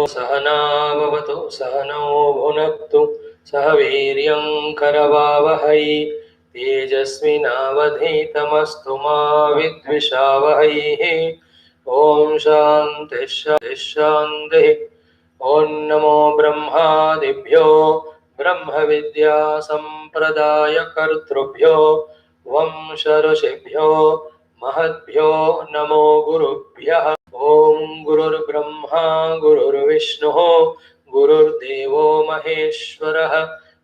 सहना भवतु सहनौ भुनक्तु सह वीर्यं करवावहै तेजस्विनावधीतमस्तु मा विद्विषावहैः। ॐ शान्तिः शान्तिः। ॐ नमो ब्रह्मादिभ्यो ब्रह्मविद्या सम्प्रदायकर्तृभ्यो वंश ऋषिभ्यो महद्भ्यो नमो गुरुभ्यः। ॐ गुरुर्ब्रह्मा गुरुर्विष्णुः गुरुर्देवो महेश्वरः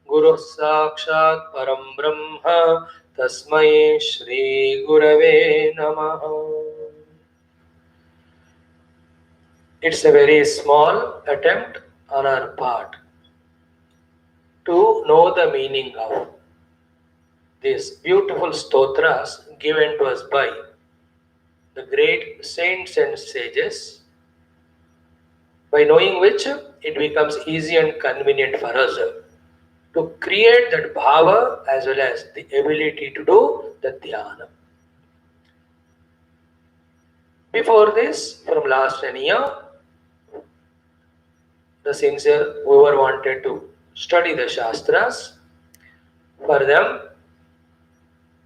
गुरुः साक्षात् परं ब्रह्म तस्मै श्री गुरवे नमः। It's a very small attempt on our part to know the meaning of these beautiful stotras given to us by the great saints and sages, by knowing which it becomes easy and convenient for us to create that bhava as well as the ability to do the dhyana. Before this, from last an year, the sincere whoever wanted to study the Shastras, for them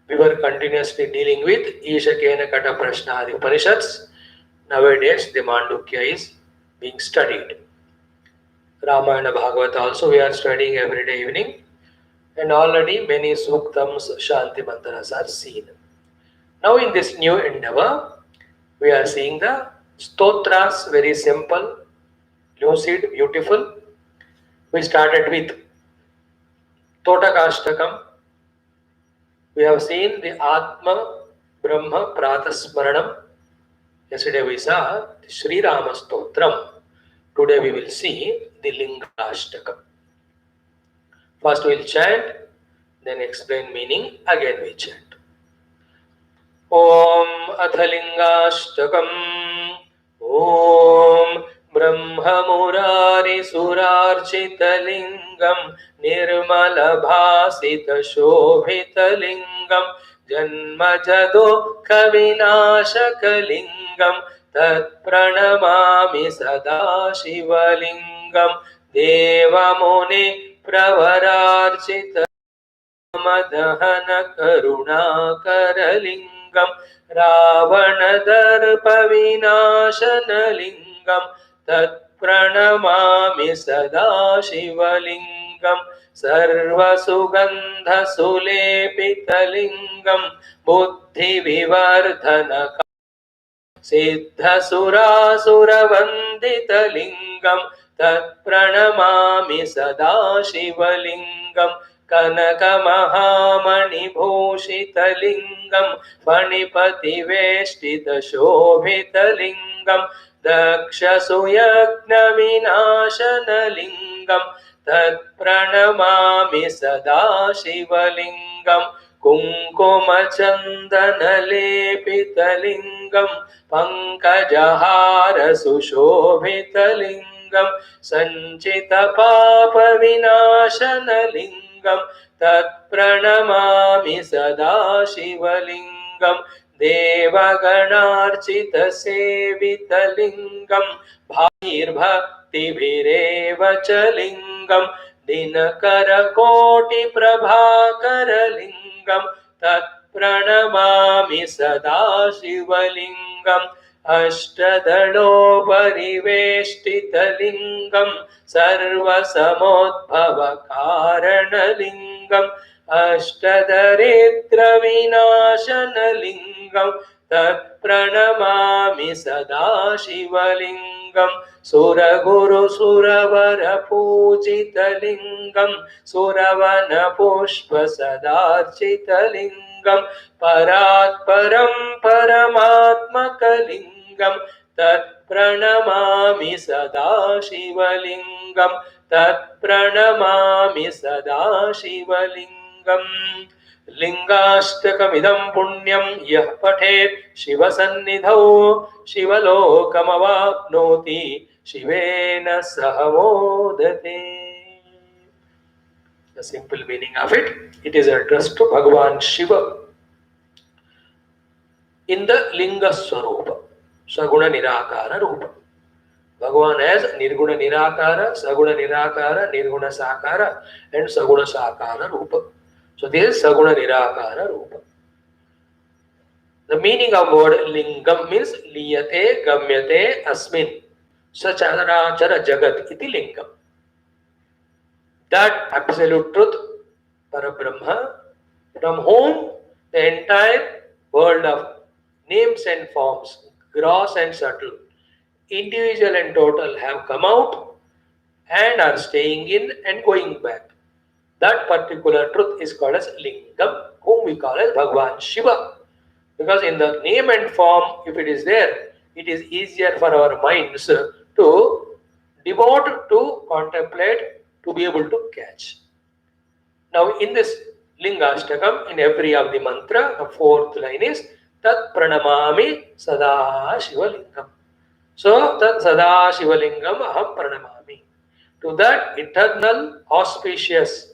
we were continuously dealing with Ishakena Kata Prashnadi Upanishads. Nowadays the Mandukya is being studied. Ramayana Bhagavata also we are studying every day evening, and already many Suktams, Shanti Mantras are seen. Now in this new endeavor, we are seeing the Stotras, very simple, lucid, beautiful. We started with Stotra. We have seen the Atma Brahma Pratasmaranam. Yesterday we saw the Sri Rama Stotram. Today we will see the Lingashtakam. First we will chant, then explain meaning, again we chant. Om Atha Lingashtakam. Om Brahma Murari Surarchita Lingam Nirmala Bhasita Shobhita Lingam Janmajado Kavinashaka Lingam Tat Pranamami Sada Shivalingam Devamuni Pravararchita Madhana Karunakara Lingam Ravanadarpa Vinashana Lingam Tat Pranamami Sada Shivalingam Sarva Sugandha Sulepita Lingam Buddhi Vivardhana Siddha Sura Suravandita Lingam Tat Pranamami Sada Shivalingam Kanaka Mahamani Bhushita Lingam Panipati Veshtita Shobhita Lingam Daksha Suyagna Vinashana Lingam Tat Pranamami Sada Shivalingam Kunkuma Chandana Lepita Lingam Pankajahara Sushobhita Lingam Sanchita Papa Vinashana Lingam Tat Pranamami Sada Shivalingam Devaganarchita Sevita Lingam Bhair Bhakti Vireva Chalingam Dinakara Koti Prabhakara Lingam Tat Pranamami Sada Shivalingam Ashtadalo Pariveshtita Lingam Sarva Samodbhava Karana Lingam Ashtadaritra Vinashana Lingam Tat Pranamami Sada Shivalingam Suraguru Suravara Pujita Lingam Suravana Pushpa Sadarchita Lingam Parat Param Paramatmaka Lingam Tat Pranamami Sada Shivalingam Tat Pranamami Sada Shivalingam Lingashtakamidam punyam yah pathet Shiva sannidhau Shivalokamavatnoti Shivena sahamodate. The simple meaning of it, it is addressed to Bhagavan Shiva in the Linga Swarupa, Saguna Nirakara Rupa. Bhagavan has Nirguna Nirakara, Saguna Nirakara, Nirguna Sakara, and Saguna Sakara Rupa. So this is Saguna Nirakara Rupa. The meaning of word Lingam means Liyate Gamyate Asmin. Sacharachara Jagat iti Lingam. That absolute truth, Parabrahma, from whom the entire world of names and forms, gross and subtle, individual and total, have come out and are staying in and going back. That particular truth is called as Lingam, whom we call as Bhagavan Shiva. Because in the name and form, if it is there, it is easier for our minds to devote, to contemplate, to be able to catch. Now, in this Lingashtakam, in every of the mantra, the fourth line is Tat Pranamami Sada Shivalingam. So, Tat Sada Shivalingam Aham Pranamami. To that eternal, auspicious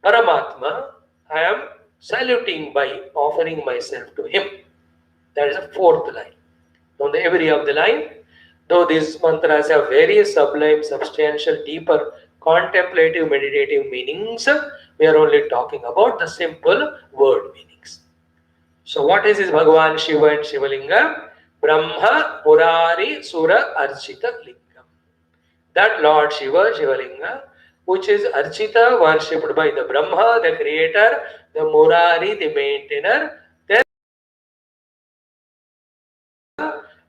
Paramatma, I am saluting by offering myself to him. That is the fourth line. On the every of the line, though these mantras have various sublime, substantial, deeper, contemplative, meditative meanings, we are only talking about the simple word meanings. So, what is this Bhagavan Shiva and Shivalinga? Brahma, Murari, Sura, Archita Lingam. That Lord Shiva, Shivalinga, which is Archita, worshipped by the Brahma, the creator, the Murari, the maintainer,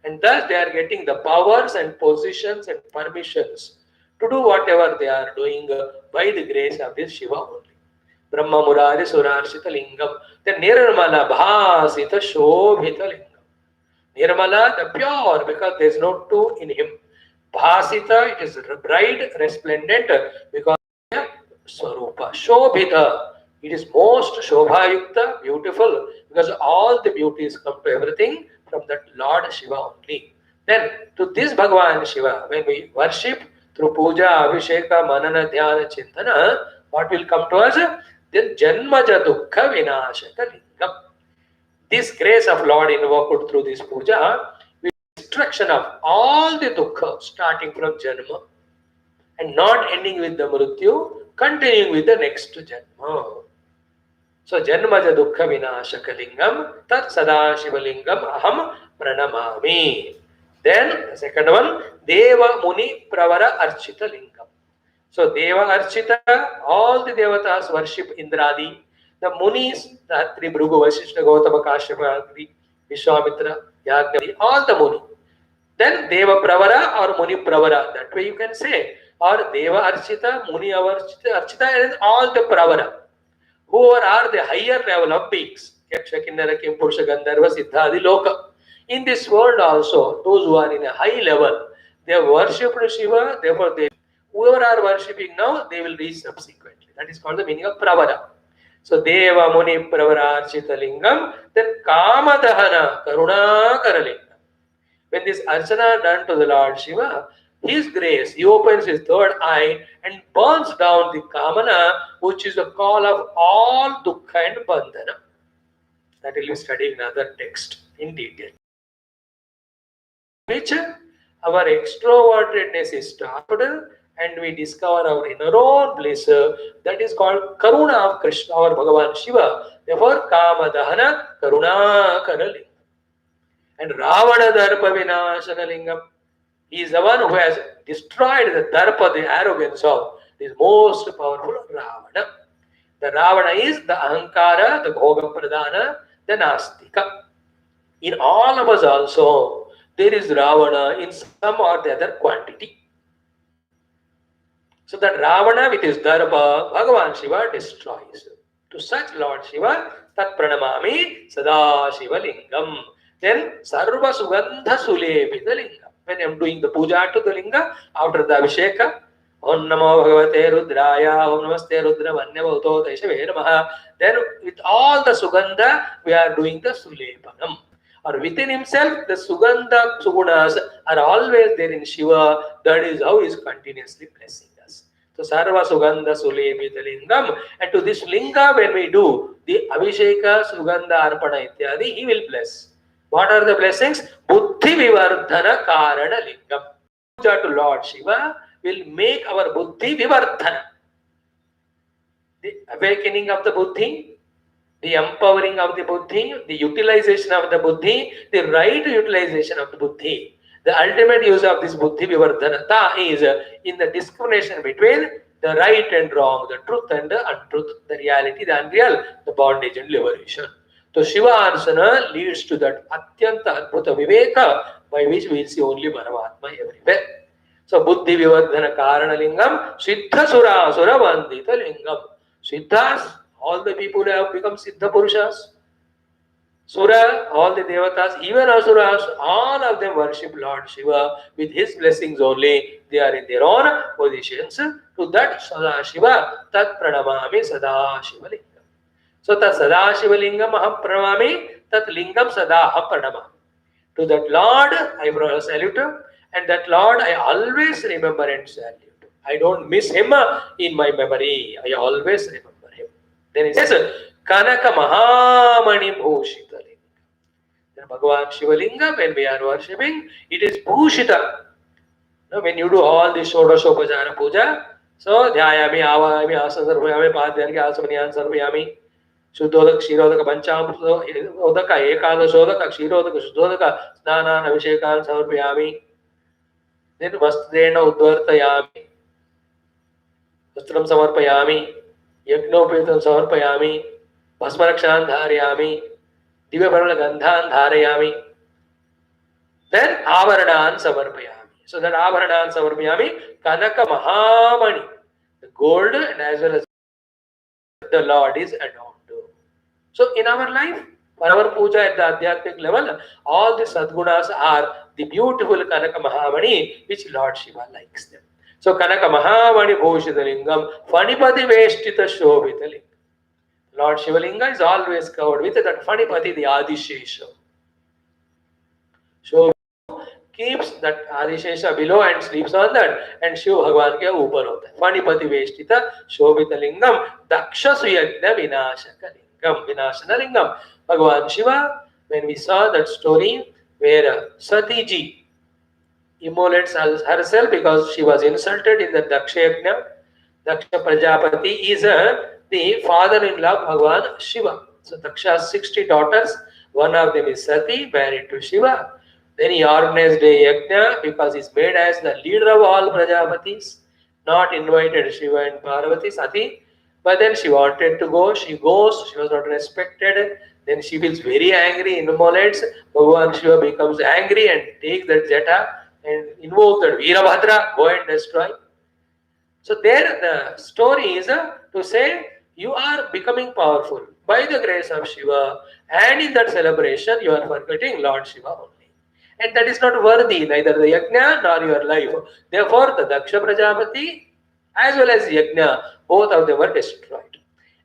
and thus they are getting the powers and positions and permissions to do whatever they are doing by the grace of this Shiva only. Brahma Murari Surarshita Lingam. Then Nirmala Bhasita Shobhita Lingam. Nirmala, the pure, because there is no two in him. Bhasita, it is bright, resplendent, because Swarupa. Shobhita, it is most Shobhayukta, beautiful, because all the beauties come to everything from that Lord Shiva only. Then to this Bhagavan Shiva, when we worship through puja, abhisheka, manana, dhyana, chintana, what will come to us? Then Janmaja Dukkha Vinashaka Lingam. This grace of Lord invoked through this puja will destruction of all the dukkha starting from Janma and not ending with the Mrityu, continuing with the next Janma. So Janmaja Dukkha Vinashaka Lingam Tat Sada Shivalingam Aham Pranamami. Then the second one, Deva Muni Pravara Archita Lingam. So Deva Archita, all the devatas worship Indradi. The Munis, the Atri, Bhrugu, Vasishta, Gautama, Kashyapa, Agri, Vishwamitra, Yagni, all the Muni. Then Deva Pravara or Muni Pravara, that way you can say. Or Deva Archita, Muni Archita, and all the Pravara. Whoever are the higher level of beings, Yaksha, Kinnara, Kim, Purusha, Gandharva, Siddha, Adi, Loka. In this world also, those who are in a high level, they have worshipped Shiva, therefore they, whoever are worshipping now, they will reach subsequently. That is called the meaning of Pravara. So Deva Muni Pravara Archita Lingam, then Kamadahana Karuna Karalingam. When this Archana done to the Lord Shiva, his grace, he opens his third eye and burns down the Kamana, which is the call of all Dukkha and Bandhana. That will be studied in another text in detail. Which our extrovertedness is stopped and we discover our inner own bliss. That is called Karuna of Krishna or Bhagavan Shiva. Therefore, Kama Dahana Karuna Karalingam. And Ravana Darpa Vinashana Lingam. He is the one who has destroyed the Darpa, the arrogance of this most powerful Ravana. The Ravana is the Ahankara, the Bhoga Pradana, the Nastika. In all of us also, there is Ravana in some or the other quantity. So that Ravana with his Darpa, Bhagavan Shiva destroys. To such Lord Shiva, Tat Pranamami Sada Shiva Lingam. Then Sarva Sugandha Sulebhita Lingam. When I am doing the puja to the linga, after the Abhisheka, Om Namo Bhagavate Rudraya, Om Namaste Rudra Vanyava Uto Daishave Namaha. Then with all the Sugandha, we are doing the Sulepanam. Or within himself, the Sugandha Sugunas are always there in Shiva. That is how he is continuously blessing us. So Sarva Sugandha Sulebhita Lingam. And to this linga, when we do the Abhisheka, Sugandha Arpana Ityadi, he will bless. What are the blessings? Buddhi Vivardhana Karana Lingam. puja to Lord Shiva will make our buddhi vivardhana. The awakening of the buddhi, the empowering of the buddhi, the utilization of the buddhi, the right utilization of the buddhi. The ultimate use of this buddhi vivardhanata is in the discrimination between the right and wrong, the truth and the untruth, the reality, the unreal, the bondage and liberation. So Shiva Arsana leads to that Atyanta Adbhuta Viveka by which we will see only Paramatma everywhere. So Buddhi Vivardhana Karana Lingam, Siddha Sura Asura Vandita Lingam. Siddhas, all the people who have become Siddha Purushas. Sura, all the Devatas, even Asuras, all of them worship Lord Shiva with his blessings only. They are in their own positions. To that Sada Shiva, Tat Pranamami Sada Shiva Lingam. So Tat Sada Shiva Lingam Aham Pranamami, Tat Lingam Sada Aham Pranamami. To that Lord I salute, and that Lord I always remember and salute. I don't miss him in my memory. I always remember him. Then he says, Kanaka Mahamani Bhushita Linga. Then Bhagavan Shivalinga, when we are worshipping, it is Bhushita. Now, when you do all this Shodashopajara Puja, so Dhyayami, Avayami, Asanarvayami, Padhyarki, Asamaniyan Sarvayami, Shuddhodaka, Kshirodaka, Panchamudaka, Ekadashodaka, Kshirodaka, Shuddhodaka, Snanan, Abhishekan, Samarpayami. Then Vastrena Udvartayami, Vastram Samarpayami, Yagnopetam Samarpayami, Bhasmarakshan Dharayami, Divyaparala Gandhan Dharayami. Then Avaradhan Samarpayami. So that Avaradhan Samarpayami, Kanaka Mahamani, the gold and as well as the Lord is adorned. So in our life, for our puja at the Adhyatmic level, all the Sadgunas are the beautiful Kanaka Mahamani, which Lord Shiva likes them. So Kanaka Mahamani Bhushita Lingam, Fanipati Veshtita Shobhita Lingam. Lord Shivalinga is always covered with that Fanipati, the Adishesha. So keeps that Adishesha below and sleeps on that, and Shiva Bhagavan ke upar hota hai. Fanipati Veshtita Shobhita Lingam, Daksha Suyagna Vinashaka Lingam, Vinashana Lingam. Bhagavan Shiva, when we saw that story where Sati ji immolates herself because she was insulted in the Daksha Yajna. Daksha Prajapati is the father-in-law of Bhagavan Shiva. So Daksha has 60 daughters. One of them is Sati, married to Shiva. Then he organized a Yajna because he's made as the leader of all Prajapatis. Not invited Shiva and Parvati, Sati. But then she wanted to go. She goes. She was not respected. Then she feels very angry, immolates. Bhagavan Shiva becomes angry and takes that Jata and invoke that Veerabhadra, go and destroy. So there the story is to say you are becoming powerful by the grace of Shiva, and in that celebration you are forgetting Lord Shiva only. And that is not worthy, neither the Yajna nor your life. Therefore the Daksha Prajapati as well as Yajna, both of them were destroyed.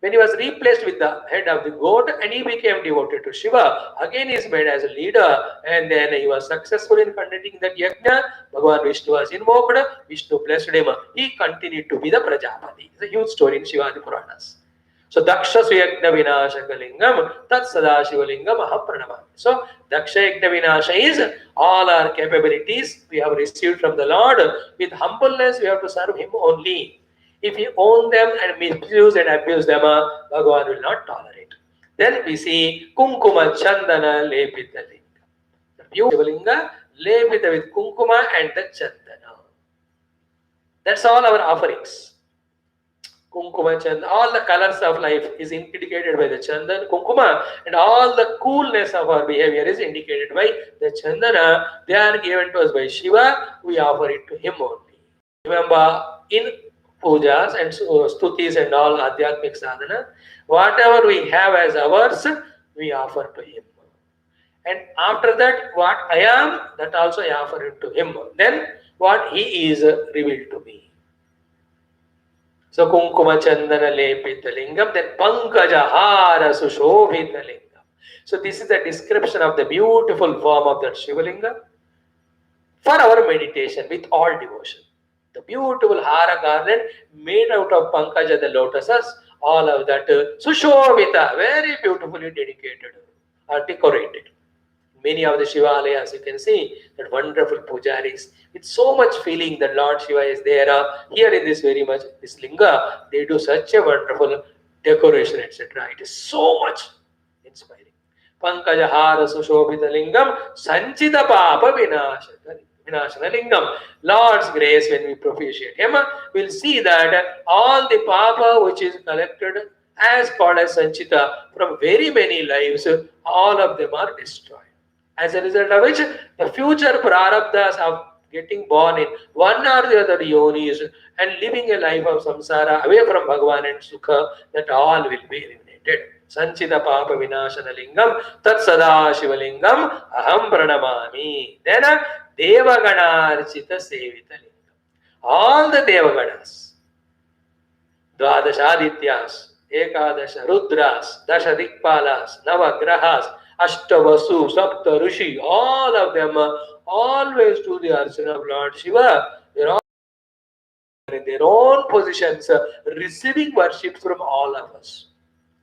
When he was replaced with the head of the goat and he became devoted to Shiva, again he is made as a leader, and then he was successful in conducting that Yajna. Bhagavan Vishnu was invoked, Vishnu blessed him. He continued to be the Prajapati. It's a huge story in Shivadi Puranas. So Daksha Suyagna Vinashaka Lingam, Tat Sadashiva Lingam Aham Pranamami. So Daksha Yagna Vinasha is all our capabilities we have received from the Lord. With humbleness we have to serve him only. If you own them and misuse and abuse them, Bhagavan will not tolerate. Then we see Kunkuma Chandana Lepita Linga. The beautiful Linga Lepita with Kunkuma and the Chandana. That's all our offerings. Kunkuma Chandana, all the colors of life is indicated by the Chandana, Kunkuma, and all the coolness of our behavior is indicated by the Chandana. They are given to us by Shiva, we offer it to him only. Remember, in pujas and stutis and all adhyatmic sadhana, whatever we have as ours, we offer to him. And after that, what I am, that also I offer it to him. Then what he is revealed to me. So Kunkuma Chandana Lepita Lingam, then Pankajahara Sushobhita Lingam. So this is the description of the beautiful form of that Shivalinga for our meditation with all devotion. The beautiful hara garland made out of Pankaja, the lotuses, all of that Sushobhita, very beautifully dedicated or decorated. Many of the Shivalayas, you can see that wonderful pujaris with so much feeling that Lord Shiva is there. Here in this very much, this linga, they do such a wonderful decoration, etc. It is so much inspiring. Pankajahara Sushobhita Lingam, Sanchita Papa Vinashana Lingam. Lord's grace, when we propitiate Him, we'll see that all the Papa which is collected as called as Sanchita from very many lives, all of them are destroyed. As a result of which, the future prarabdhas of getting born in one or the other yonis and living a life of samsara away from Bhagavan and Sukha, that all will be eliminated. Sanchita Papa Vinashana Lingam Tat Sada Shivalingam Aham Pranamami. Then Devaganarchita Sevita Lingam. All the Devaganas, Dvadashadityas, Ekadasha Rudras, Dasha Dikpalas, Navagrahas, Ashtavasu, Sapta Rishi, all of them always do the archana of Lord Shiva. They are all in their own positions, receiving worship from all of us.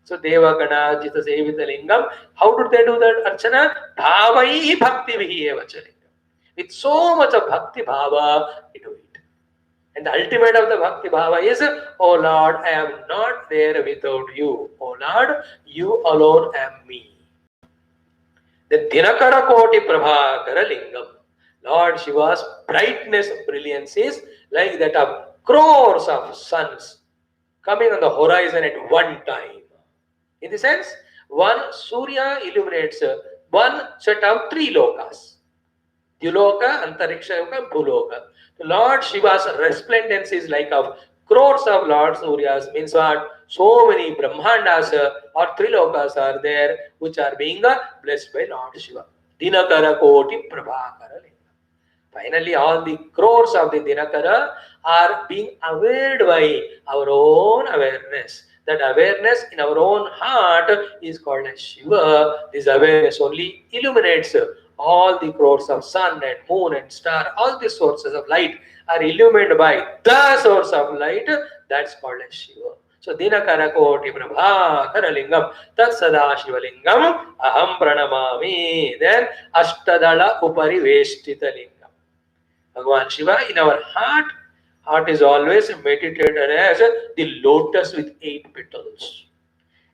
So Devagana Jita Sevita Lingam. How do they do that archana? Bhavai Bhakti Vihi Evachalingam. With so much of Bhakti Bhava, we do it. And the ultimate of the Bhakti Bhava is, oh Lord, I am not there without you. Oh Lord, you alone am me. The Dinakara Koti Prabhakara Lingam. Lord Shiva's brightness, brilliance is like that of crores of suns coming on the horizon at one time. In the sense, one Surya illuminates one set of three lokas. Dyuloka, Antariksha Yoga, and Bhuloka. The Lord Shiva's resplendence is like of crores of Lord Suryas, means what? So many Brahmandas or Trilokas are there which are being blessed by Lord Shiva. Dinakara Koti Prabhakara Linga. Finally, all the crores of the Dinakara are being aware by our own awareness. That awareness in our own heart is called as Shiva. This awareness only illuminates all the crores of sun and moon and star. All the sources of light are illuminated by the source of light. That's called as Shiva. So Dinakara Koti Prabhakara Lingam Tat Sada Shiva Lingam Aham Pranamami. Then Ashtadala Upari Veshtita Lingam. Bhagavan Shiva in our heart is always meditated as the lotus with 8 petals.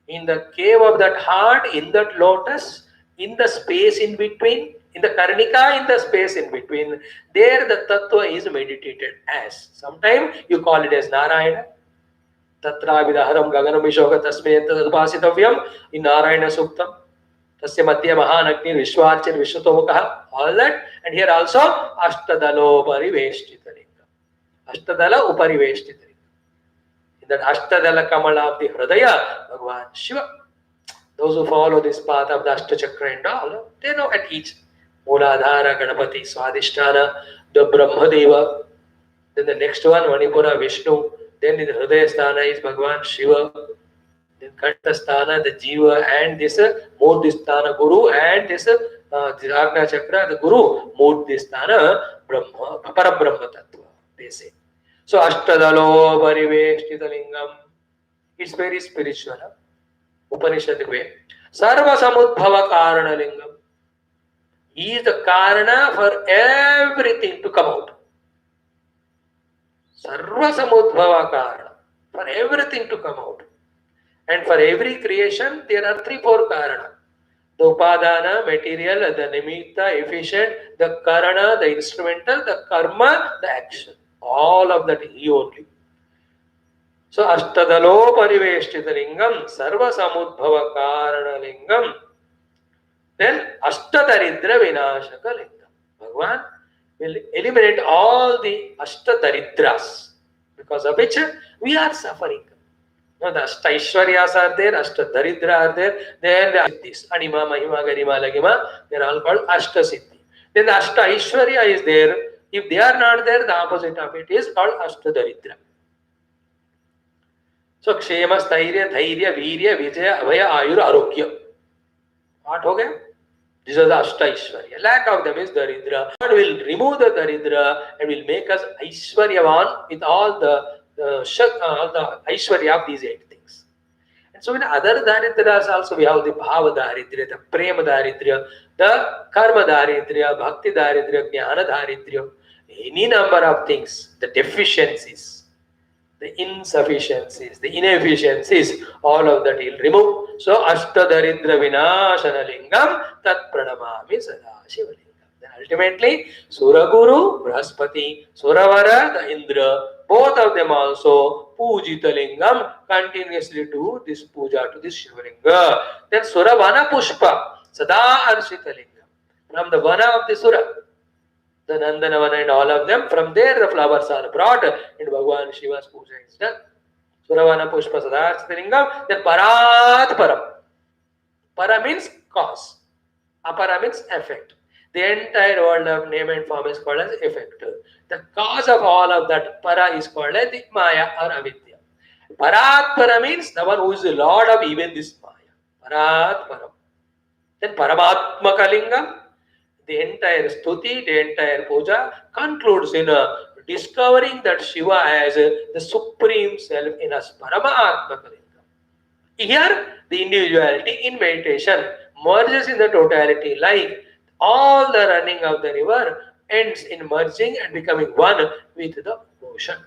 In the cave of that heart, in that lotus, in the space in between, in the Karnika, in the space in between, there the Tattva is meditated as. Sometimes you call it as Narayana. Tatra Vidaharam Gaganam Vishoka Tasme Tadupasitavyam in Narayana Suktam. Tasya Madhya Mahanagni Vishwarchan Vishwatomukaha. All that. And here also Ashtadalo Pariveshtita Lingam. Ashtadala Upariveshtita Lingam. In that Ashtadala Kamala of the Hridaya, Bhagavan Shiva. Those who follow this path of the Ashtachakra and all, they know at each. Mooladhara, Ganapati, Swadhisthana, the Brahmadeva. Then the next one, Manipura, Vishnu. Then in the Hridaya Sthana is Bhagavan Shiva. Then Kantasthana, the Jiva, and this Murdhisthana Guru, and this Ajna Chakra, the Guru, Murdhisthana, Brahma, Parabrahma Tattva, they say. So Ashtadalo Pariveshtita Lingam. It's very spiritual. Upanishadic way. Sarva Samudbhava Karana Lingam. He is the Karana for everything to come out. Sarva Samudbhava Karana. For everything to come out. And for every creation, there are 3-4 Karana. The Upadana, material, the Nimitta, efficient, the Karana, the instrumental, the Karma, the action. All of that he only. So Ashtadalo Pariveshtita Lingam, Sarva Samudbhava Karana Lingam. Then Ashtadaridra Vinashaka Lingam. Bhagavan will eliminate all the Ashtadaridras, because of which we are suffering. Now the Ashtaishwaryas are there, Ashtadaridra are there, then the Siddhis, Anima, Mahima, Garima, Lagima, they are all called Ashtasiddhi. Then the Ashtaishwarya is there. If they are not there, the opposite of it is called Ashtadaridra. So Kshema, Stairya, Dhairya, Virya, Vijaya, Abhaya, Ayur, Arogya. What ho gaya? These are the Ashtaishwarya. Lack of them is Daridra. God will remove the Daridra and will make us Aishwaryavan with all the Aishwarya of these 8 things. And So in other daridryas also we have the bhava daridrya, the prema daridrya, the karma daridrya, bhakti daridrya, jnana daridrya, any number of things, the deficiencies, the insufficiencies, the inefficiencies, all of that he'll remove. So Ashtadaridra Vinashana Lingam Tat Pranamami Sadashiva Lingam. Then ultimately Suraguru, Brahaspati, Suravara, the Indra, both of them also Pujita Lingam continuously do this puja to this Shivalinga. Then Suravana Pushpa, Sada Arshita Lingam. From the Vana of the Sura, the Nandanavana and all of them, from there the flowers are brought and Bhagavan Shiva's puja is done. Suravana Pushpa Sadarshithalingam, then Parat Param. Para means cause. Apara means effect. The entire world of name and form is called as effect. The cause of all of that para is called as the Maya or Avidya. Parat Para means the one who is the Lord of even this Maya. Parat Param. Then Paramatmaka Lingam. The entire stuti, the entire puja concludes in discovering that Shiva as the supreme self in us, Paramatmaka Lingam. Here, the individuality in meditation merges in the totality, like all the running of the river ends in merging and becoming one with the ocean.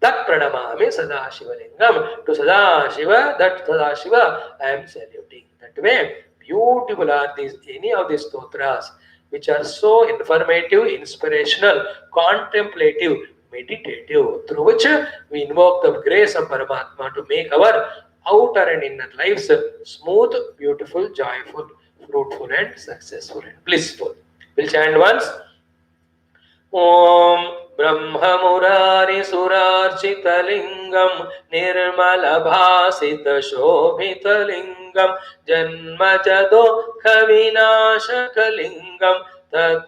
Tat pranamami Sadashiva Lingam. To Sadashiva, that Sadashiva I am saluting. That way, beautiful are these, any of these stotras, which are so informative, inspirational, contemplative, meditative, through which we invoke the grace of Paramatma to make our outer and inner lives smooth, beautiful, joyful, fruitful and successful and blissful. We'll chant once. ॐ ब्रह्ममुरारिसुरार्चितलिङ्गं निर्मलभासितशोभितलिङ्गं जन्मजदुःखविनाशकलिङ्गं तत्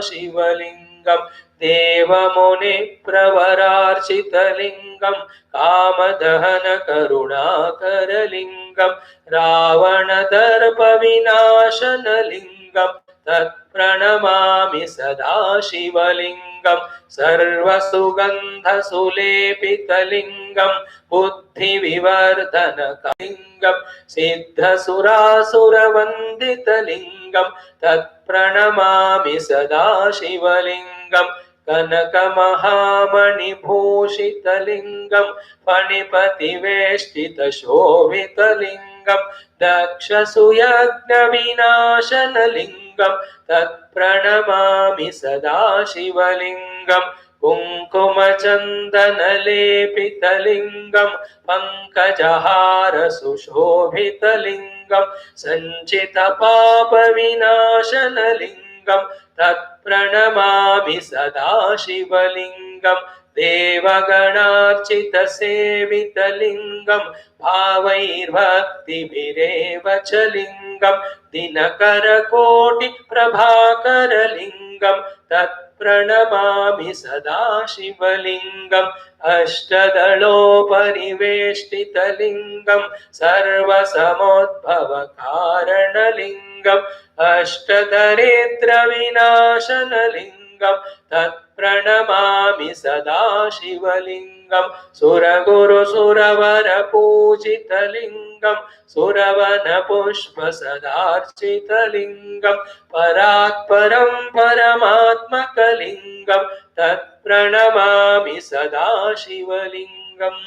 शिवलिङ्गं देवमुनिप्रवरार्चितलिङ्गं कामदहनकरुणाकरलिङ्गं रावणदर्पविनाशनलिङ्गं तत्प्रणमामि सदाशिवलिङ्गं सर्वसुगन्धसुलेपितलिङ्गं बुद्धिविवर्धनकलिङ्गं सिद्धसुरासुरवन्दितलिङ्गं तत्प्रणमामि सदाशिवलिङ्गं कनकमहामणिभूषितलिङ्गं फणिपतिवेष्टितशोभितलिङ्गं दक्षसुयज्ञविनाशनलिङ्गं तत्प्रणमामि सदाशिवलिङ्गं कुङ्कुमचन्दनलेपितलिङ्गं पङ्कजहारसुशोभितलिङ्गं सञ्चितपापविनाशनलिङ्गं तत्प्रणमामि सदाशिवलिङ्गं देवगणार्चितसेवितलिङ्गं भावैर्भक्तिभिरेव च लिङ्गं दिनकरकोटिप्रभाकरलिङ्गं तत्प्रणमामि सदाशिवलिङ्गम् अष्टदलोपरिवेष्टितलिङ्गं सर्वसमोद्भवकारणलिङ्गम् अष्टदरिद्रविनाशनलिङ्गं तत्प्रणमामि सदाशिवलिङ्गं सुरगुरुसुरवरपूजितलिङ्गं सुरवनपुष्पसदार्चितलिङ्गं परात्परं परमात्मकलिङ्गं तत्प्रणमामि सदाशिवलिङ्गम्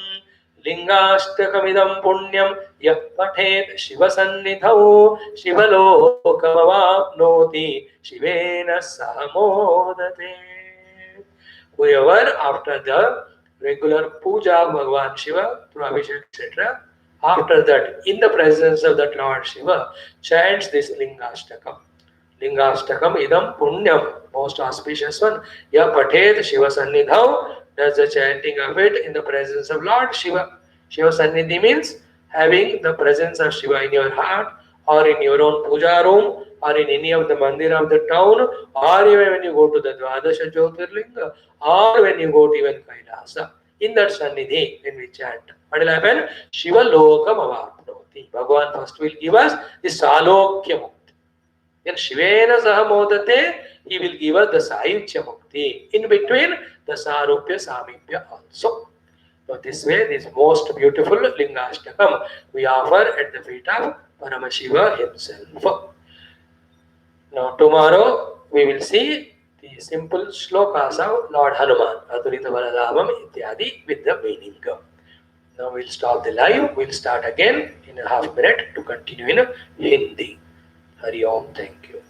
लिंगाष्टकमिदं पुण्यं यः पठेत् शिवसन्निधौ शिवलोकमवाप्नोति शिवेन सह मोदते. Whoever after the regular puja of Bhagavan Shiva through Abhishek etc., after that in the presence of that Lord Shiva chants this Lingashtakam. Lingashtakam idam punyam, most auspicious one. Ya pathet Shiva sannidhau, does the chanting of it in the presence of Lord Shiva. Shiva sannidhi means having the presence of Shiva in your heart or in your own puja room or in any of the mandir of the town, or even when you go to the Dvadasha Jyotirlinga, or when you go to even Kailasa. In that sannidhi, when we chant, what will happen? Shiva lokam avapnoti. Bhagavan first will give us the salokya mukti. Then Shivena saha modate, he will give us the sayuchya mukti. In between, the sarupya samipya also. So this way, this most beautiful Lingashtakam we offer at the feet of Paramashiva himself. Now tomorrow we will see the simple shlokas of Lord Hanuman, Adurita Baladamam Ityadi with the meaning. Now we'll stop the live, we'll start again in a half minute to continue in Hindi. Hari Om, thank you.